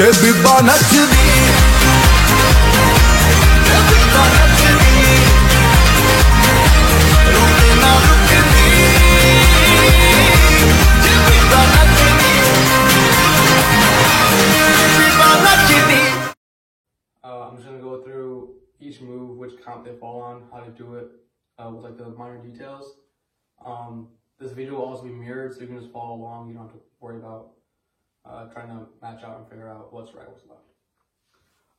ਬੀਬਾ ਨੱਚਦੀ ਰੁਕੇ ਨਾ ਰੁਕਦੀ ਬੀਬਾ ਨੱਚਦੀ ਬੀਬਾ ਨੱਚਦੀ I'm just going to go through each move, which count they fall on, how to do it, with like the minor details. This video will also be mirrored, so you can just follow along. You don't have to worry about trying to match out and figure out what's right, what's left.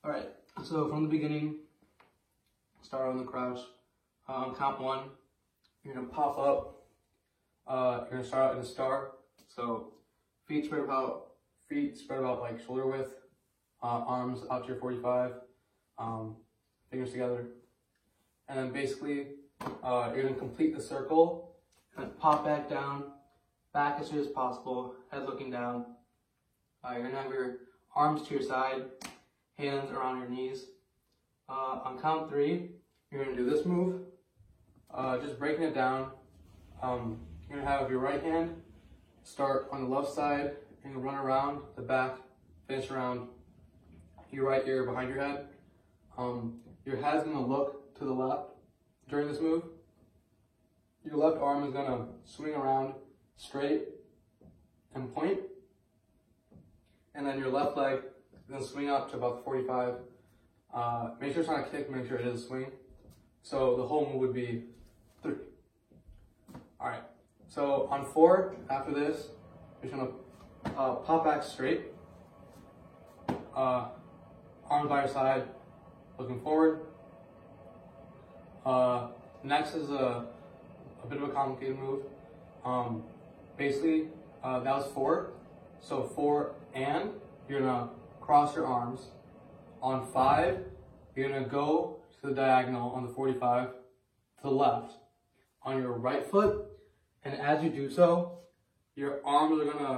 Alright, so from the beginning, start on the crouch. On count 1, you're going to pop up. You're going to start out in a star. So feet spread about like shoulder width. Arms out to your 45, fingers together, and then basically you're going to complete the circle and pop back down, back as soon as possible, head looking down. You're going to have your arms to your side, hands around your knees. On count 3, you're going to do this move, just breaking it down. You're going to have your right hand start on the left side and run around the back, finish around your right ear behind your head. Your head's going to look to the left during this move. Your left arm is going to swing around straight and point. And then your left leg is going to swing up to about 45. Make sure it's not a kick, make sure it is a swing. So the whole move would be 3. Alright, so on 4, after this, you're going to pop back straight. Arms by your side, looking forward. Next is a bit of a complicated move. Basically, that was 4. So 4 and you're gonna cross your arms. On 5, you're gonna go to the diagonal on the 45 to the left on your right foot. And as you do so, your arms are gonna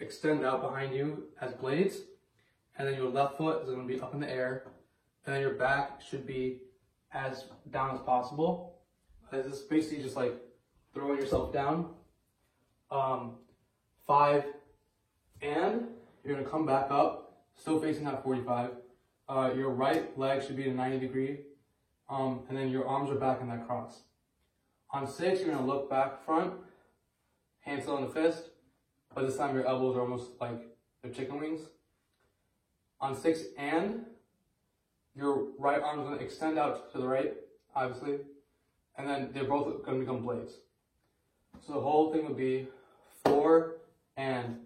extend out behind you as blades. And then your left foot is going to be up in the air, and then your back should be as down as possible. This is basically just like throwing yourself down. 5, and you're going to come back up, still facing that 45. Your right leg should be at a 90 degree, and then your arms are back in that cross. On 6, you're going to look back front, hands still in the fist, but this time your elbows are almost like they're chicken wings. On 6 and, your right arm is going to extend out to the right, obviously, and then they're both going to become blades. So the whole thing would be 4 and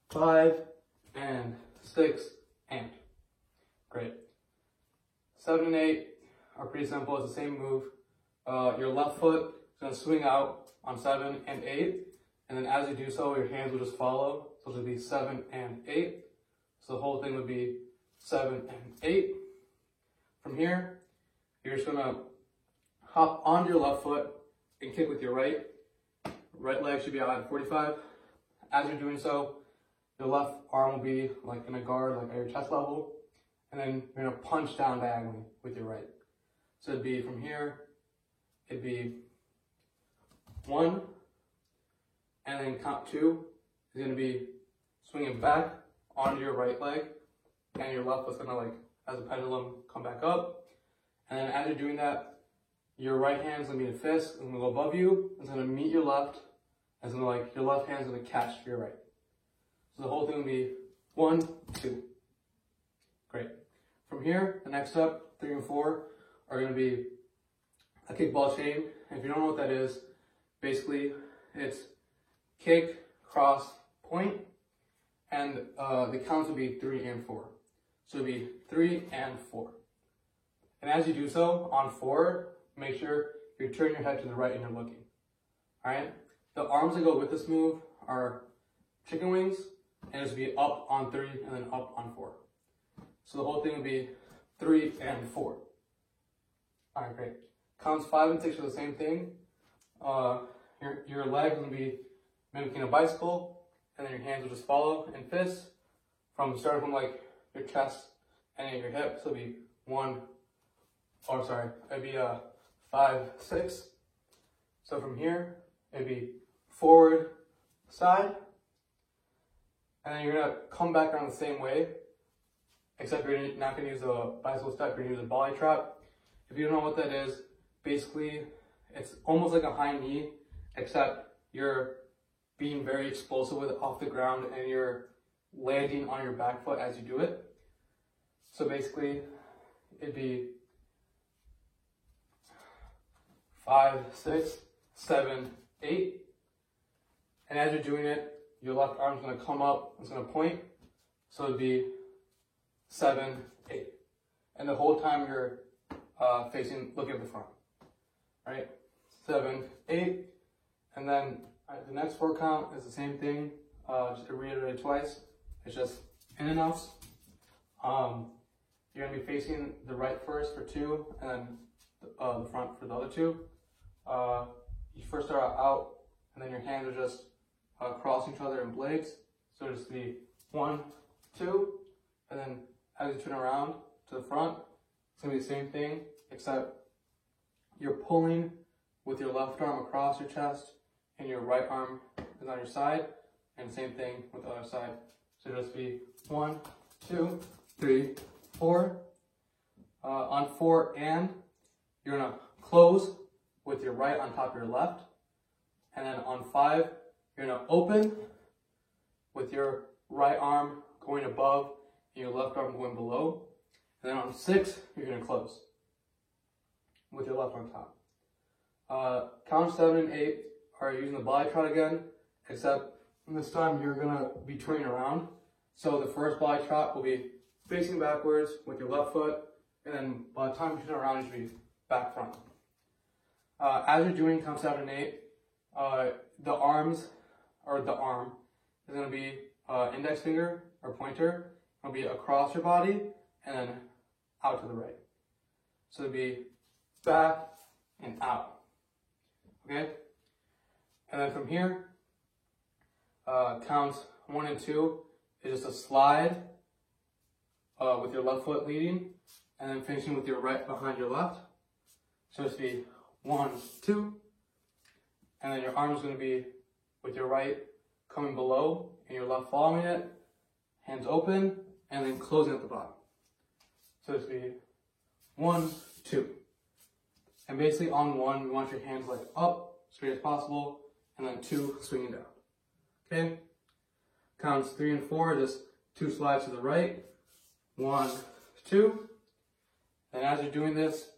5 and 6 and. Great. 7 and 8 are pretty simple. It's the same move. Your left foot is going to swing out on 7 and 8, and then as you do so, your hands will just follow. So it would be 7 and 8. So the whole thing would be 7 and 8. From here, you're just gonna hop onto your left foot and kick with your right. Right leg should be out at 45. As you're doing so, your left arm will be like in a guard, like at your chest level. And then you're gonna punch down diagonally with your right. So it'd be from here, it'd be 1, and then count 2 is gonna be swinging back onto your right leg. And your left foot's gonna, like, as a pendulum, come back up. And then as you're doing that, your right hand's gonna be in a fist, it's gonna go above you, it's gonna meet your left, and it's gonna, like, your left hand's gonna catch your right. So the whole thing will be 1, 2. Great. From here, the next step, 3 and 4, are gonna be a kickball chain. And if you don't know what that is, basically, it's kick, cross, point, and the counts will be 3 and 4. So it'll be 3 and 4. And as you do so, on 4, make sure you turn your head to the right and you're looking. Alright? The arms that go with this move are chicken wings, and it's will be up on 3 and then up on 4. So the whole thing will be 3 and 4. Alright, great. Counts 5 and 6 are the same thing. Your leg will be mimicking a bicycle, and then your hands will just follow in fists starting from like your chest and your hip. So it'll be 1, or sorry, it'd be 5, 6. So from here, it'd be forward, side, and then you're gonna come back around the same way, except you're not going to use a bicycle step, you're going to use a volley trap. If you don't know what that is, basically it's almost like a high knee, except you're being very explosive with it off the ground and you're landing on your back foot as you do it. So basically it'd be 5, 6, 7, 8. And as you're doing it, your left arm's going to come up, it's going to point. So it'd be 7, 8. And the whole time you're looking at the front. Right? 7, 8. And then the next 4 count is the same thing. Just to reiterate twice. It's just in and outs. You're going to be facing the right first for 2, and then the front for the other 2. You first start out, and then your hands are just crossing each other in blades. So just be 1, 2, and then as you turn around to the front, it's going to be the same thing, except you're pulling with your left arm across your chest, and your right arm is on your side, and the same thing with the other side. So just be 1, 2, 3, 4. On 4 and, you're going to close with your right on top of your left. And then on 5, you're going to open with your right arm going above and your left arm going below. And then on 6, you're going to close with your left on top. Count 7 and 8 are using the volley trot again, except this time you're going to be turning around. So the first volley trot will be facing backwards with your left foot, and then by the time you turn around, you should be back front. As you're doing count 7 and 8, the arm is going to be index finger or pointer. It'll be across your body and then out to the right. So it'll be back and out. Okay? And then from here, counts 1 and 2 is just a slide with your left foot leading, and then finishing with your right behind your left. So it's be 1, 2, and then your arm is going to be with your right coming below and your left following it, hands open, and then closing at the bottom. So it's be 1, 2. And basically on 1, you want your hands like up, straight as possible, and then 2, swinging down. Okay? Counts 3 and 4, just 2 slides to the right. 1, 2. And as you're doing this,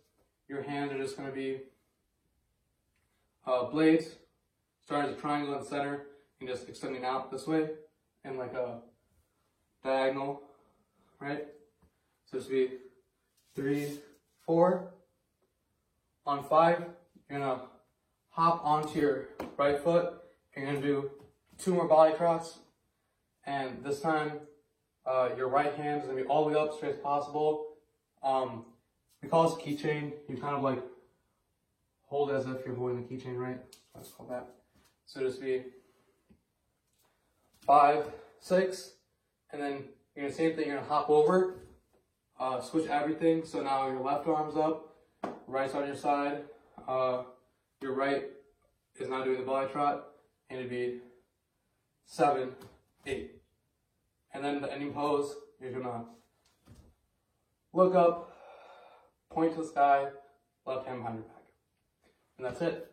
your hands are just going to be blades, starting as a triangle in the center, and just extending out this way, and like a diagonal, right? So this would be 3, 4. On 5, you're going to hop onto your right foot. You're going to do 2 more volley trots, and this time your right hand is going to be all the way up, straight as possible. We call this keychain. You kind of like hold it as if you're holding the keychain, right? Let's call that. So just be 5, 6, and then you're gonna same thing. You're gonna hop over, switch everything. So now your left arm's up, right's on your side. Your right is not doing the volley trot, and it'd be 7, 8. And then the ending pose, you're gonna look up, point to the sky, left hand behind your back. And that's it.